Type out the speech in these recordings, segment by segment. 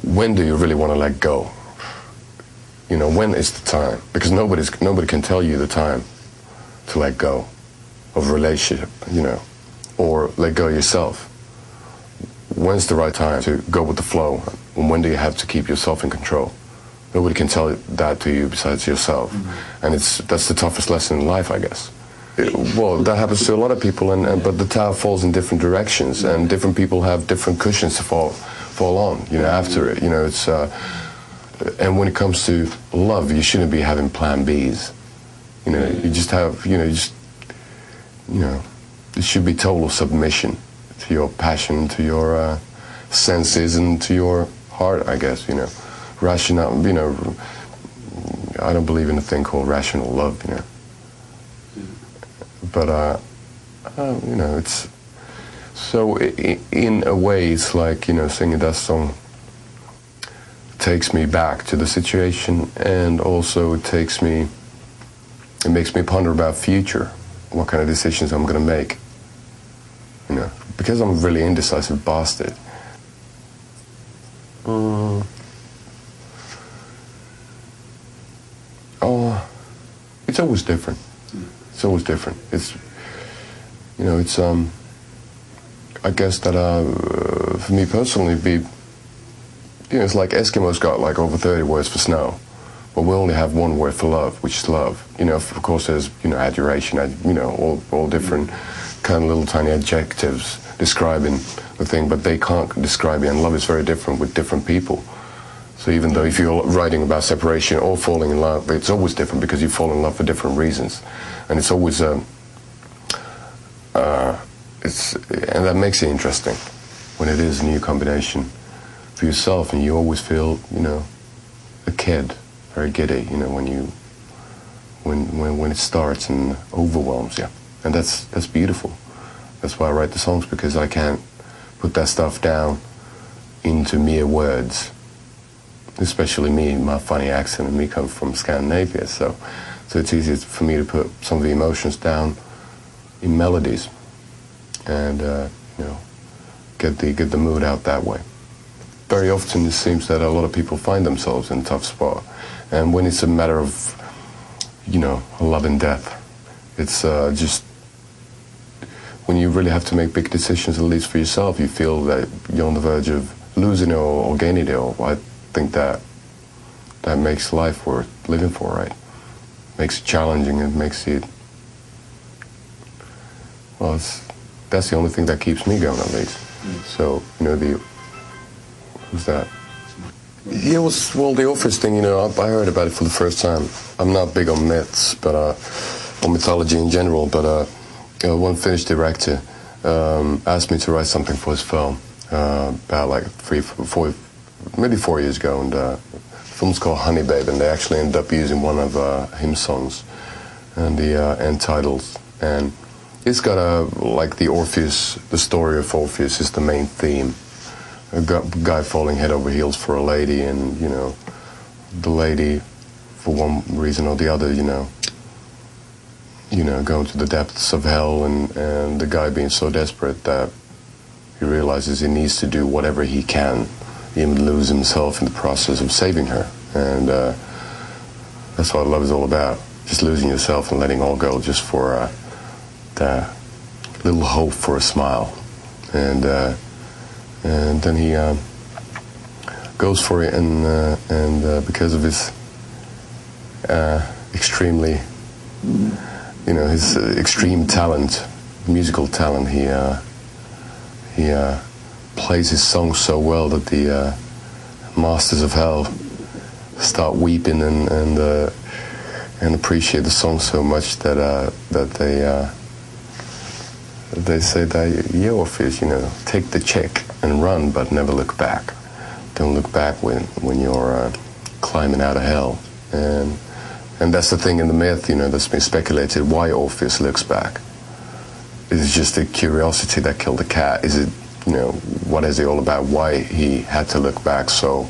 when do you really want to let go? You know, when is the time? Because nobody can tell you the time to let go of a relationship, you know, or let go yourself. When's the right time to go with the flow? And when do you have to keep yourself in control? Nobody can tell that to you besides yourself. Mm-hmm. And that's the toughest lesson in life, I guess. Well, that happens to a lot of people, but the tower falls in different directions, and different people have different cushions to fall on, you know, after it. You know, it's and when it comes to love, you shouldn't be having plan Bs. You know, you just have, you know, it should be total submission to your passion, to your senses, and to your heart, I guess, you know. Rational, you know, I don't believe in a thing called rational love, you know. But, you know, it's, so in a way, it's like, you know, singing that song takes me back to the situation, and also it makes me ponder about future, what kind of decisions I'm going to make, you know, because I'm a really indecisive bastard. Oh, it's always different. It's always different. It's, you know, it's, I guess that, for me personally, you know, it's like Eskimos got like over 30 words for snow, but we only have one word for love, which is love. You know, of course there's, you know, adoration, you know, all different kind of little tiny adjectives describing the thing, but they can't describe it, and love is very different with different people. So even though if you're writing about separation or falling in love, it's always different because you fall in love for different reasons. And it's always, and that makes it interesting when it is a new combination for yourself, and you always feel, you know, a kid, very giddy, you know, when it starts and overwhelms you. And that's beautiful. That's why I write the songs, because I can't put that stuff down into mere words. Especially me, my funny accent, and me come from Scandinavia, so it's easy for me to put some of the emotions down in melodies, and you know, get the mood out that way. Very often it seems that a lot of people find themselves in a tough spot, and when it's a matter of, you know, love and death, it's just when you really have to make big decisions, at least for yourself, you feel that you're on the verge of losing it or gaining it, or I think that makes life worth living for, right? Makes it challenging, and makes it, well, that's the only thing that keeps me going, at least. So, you know, who's that? Yeah, well, the Office thing, you know, I heard about it for the first time. I'm not big on myths, but on mythology in general, but one Finnish director asked me to write something for his film about like 4 years ago, and the film's called Honey Babe, and they actually ended up using one of hymn songs and the end titles, and it's got like the story of Orpheus is the main theme. A guy falling head over heels for a lady, and, you know, the lady, for one reason or the other, you know, going to the depths of hell, and the guy being so desperate that he realizes he needs to do whatever he can, even lose himself in the process of saving her. And that's what love is all about, just losing yourself and letting all go just for the little hope for a smile. And then he goes for it, and because of his extremely, you know, his extreme talent, musical talent, he plays his song so well that the masters of hell start weeping and appreciate the song so much that they say that, yeah, Orpheus, you know, take the check and run, but never look back. Don't look back when you're climbing out of hell. And that's the thing in the myth, you know, that's been speculated, why Orpheus looks back. Is it just a curiosity that killed the cat? Is it, you know, what is it all about? Why he had to look back, so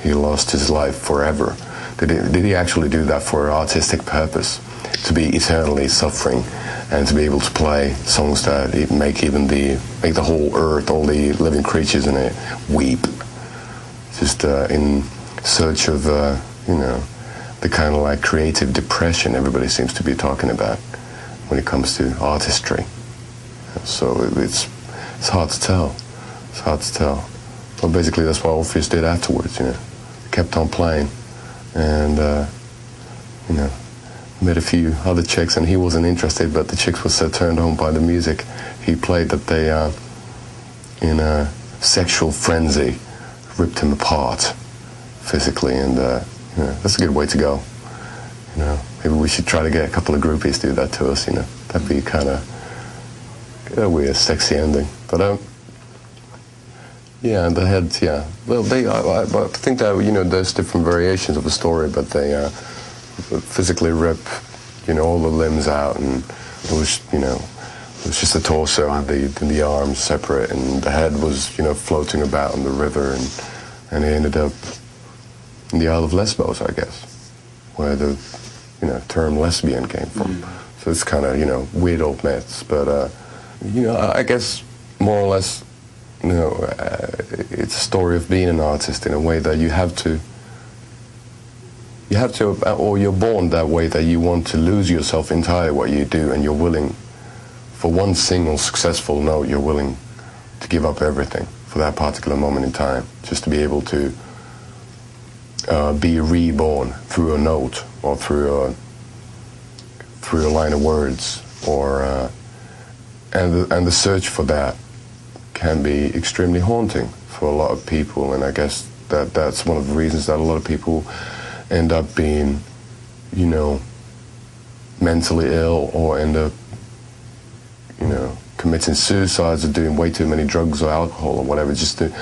he lost his life forever? Did he actually do that for an artistic purpose? To be eternally suffering, and to be able to play songs that make the whole earth, all the living creatures in it, weep. just in search of, you know, the kind of like creative depression everybody seems to be talking about when it comes to artistry. So it's hard to tell. It's hard to tell. Well, basically that's what Orpheus did afterwards, you know. Kept on playing, and you know, met a few other chicks, and he wasn't interested, but the chicks were so turned on by the music he played that they, in a sexual frenzy, ripped him apart physically, and you know, that's a good way to go. You know, maybe we should try to get a couple of groupies to do that to us. You know, that'd be kind of a weird, sexy ending. But yeah, and the head, yeah. Well, I think that, you know, there's different variations of the story, but they physically rip, you know, all the limbs out, and it was, you know, it was just the torso and the arms separate, and the head was, you know, floating about in the river, and it ended up in the Isle of Lesbos, I guess, where the, you know, term lesbian came from. So it's kind of, you know, weird old myths, but you know, I guess more or less, you know, it's a story of being an artist in a way that you have to, or you're born that way, that you want to lose yourself entirely what you do, and you're willing, for one single successful note, you're willing to give up everything for that particular moment in time, just to be able to be reborn through a note, or through a line of words, or and the search for that can be extremely haunting for a lot of people, and I guess that's one of the reasons that a lot of people end up being, you know, mentally ill, or end up, you know, committing suicides or doing way too many drugs or alcohol or whatever, just to